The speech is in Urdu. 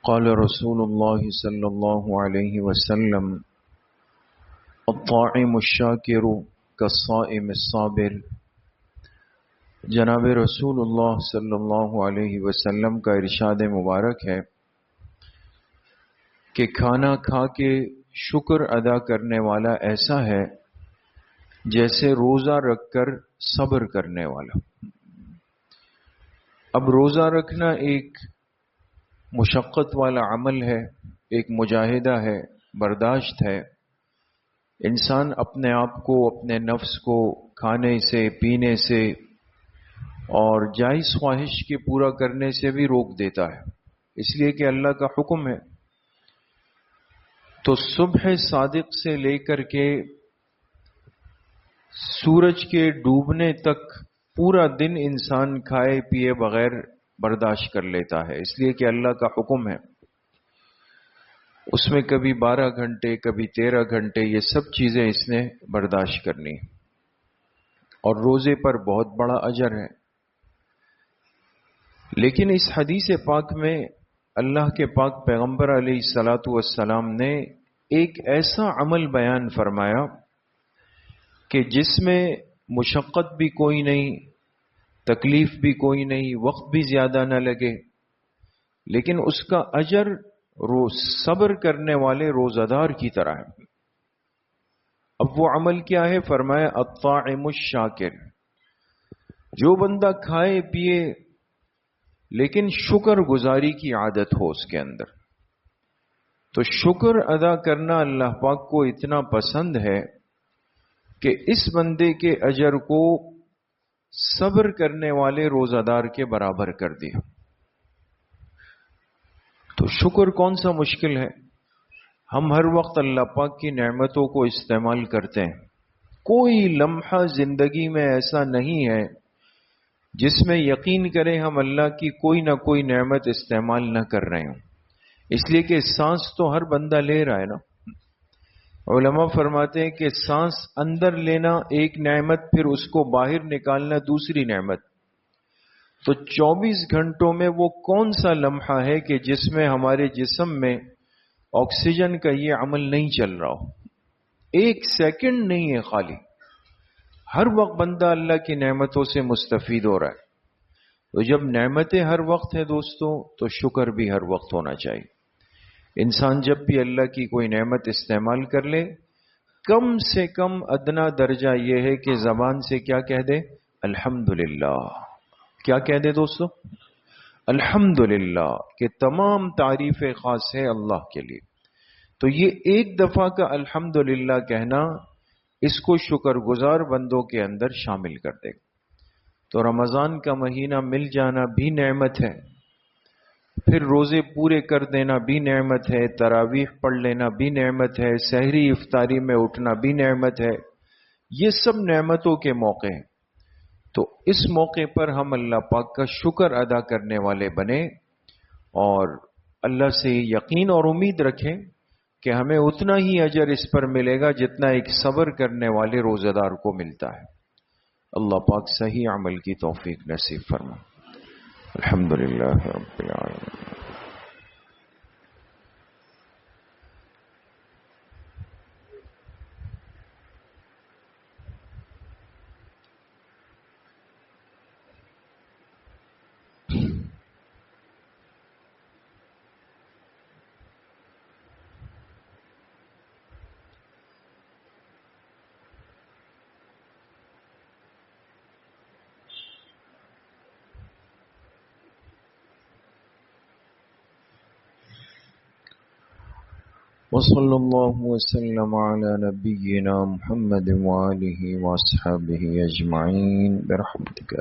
قال رسول الله صلى الله عليه وسلم الطاعم الشاکر كالصائم الصابر۔ جناب رسول اللہ صلی اللہ علیہ وسلم کا ارشاد مبارک ہے کہ کھانا کھا کے شکر ادا کرنے والا ایسا ہے جیسے روزہ رکھ کر صبر کرنے والا۔ اب روزہ رکھنا ایک مشقت والا عمل ہے، ایک مجاہدہ ہے، برداشت ہے۔ انسان اپنے آپ کو، اپنے نفس کو کھانے سے، پینے سے اور جائز خواہش کے پورا کرنے سے بھی روک دیتا ہے، اس لیے کہ اللہ کا حکم ہے۔ تو صبح صادق سے لے کر کے سورج کے ڈوبنے تک پورا دن انسان کھائے پیے بغیر برداشت کر لیتا ہے، اس لیے کہ اللہ کا حکم ہے۔ اس میں کبھی 12 گھنٹے، کبھی 13 گھنٹے، یہ سب چیزیں اس نے برداشت کرنی، اور روزے پر بہت بڑا اجر ہے۔ لیکن اس حدیث پاک میں اللہ کے پاک پیغمبر علیہ الصلاۃ والسلام نے ایک ایسا عمل بیان فرمایا کہ جس میں مشقت بھی کوئی نہیں، تکلیف بھی کوئی نہیں، وقت بھی زیادہ نہ لگے، لیکن اس کا اجر صبر کرنے والے روزہ دار کی طرح ہے۔ اب وہ عمل کیا ہے؟ فرمایا الطاعم الشاکر، جو بندہ کھائے پیے لیکن شکر گزاری کی عادت ہو اس کے اندر۔ تو شکر ادا کرنا اللہ پاک کو اتنا پسند ہے کہ اس بندے کے اجر کو صبر کرنے والے روزہ دار کے برابر کر دیا۔ تو شکر کون سا مشکل ہے؟ ہم ہر وقت اللہ پاک کی نعمتوں کو استعمال کرتے ہیں، کوئی لمحہ زندگی میں ایسا نہیں ہے جس میں یقین کریں ہم اللہ کی کوئی نہ کوئی نعمت استعمال نہ کر رہے ہوں، اس لیے کہ سانس تو ہر بندہ لے رہا ہے نا۔ علماء فرماتے ہیں کہ سانس اندر لینا ایک نعمت، پھر اس کو باہر نکالنا دوسری نعمت۔ تو 24 گھنٹوں میں وہ کون سا لمحہ ہے کہ جس میں ہمارے جسم میں آکسیجن کا یہ عمل نہیں چل رہا ہو؟ ایک سیکنڈ نہیں ہے خالی، ہر وقت بندہ اللہ کی نعمتوں سے مستفید ہو رہا ہے۔ تو جب نعمتیں ہر وقت ہیں دوستوں، تو شکر بھی ہر وقت ہونا چاہیے۔ انسان جب بھی اللہ کی کوئی نعمت استعمال کر لے، کم سے کم ادنا درجہ یہ ہے کہ زبان سے کیا کہہ دے؟ الحمدللہ۔ کیا کہہ دے دوستو؟ الحمدللہ، کہ تمام تعریفیں خاص ہے اللہ کے لیے۔ تو یہ ایک دفعہ کا الحمدللہ کہنا اس کو شکر گزار بندوں کے اندر شامل کر دے گا۔ تو رمضان کا مہینہ مل جانا بھی نعمت ہے، پھر روزے پورے کر دینا بھی نعمت ہے، تراویح پڑھ لینا بھی نعمت ہے، سحری افطاری میں اٹھنا بھی نعمت ہے۔ یہ سب نعمتوں کے موقع ہیں۔ تو اس موقع پر ہم اللہ پاک کا شکر ادا کرنے والے بنیں، اور اللہ سے یقین اور امید رکھیں کہ ہمیں اتنا ہی اجر اس پر ملے گا جتنا ایک صبر کرنے والے روزہ دار کو ملتا ہے۔ اللہ پاک صحیح عمل کی توفیق نصیب فرمائے۔ الحمدللہ رب العالمین۔ وصلی اللہ وسلم علی نبینا محمد وآلہ واصحابہ اجمعین برحمتک۔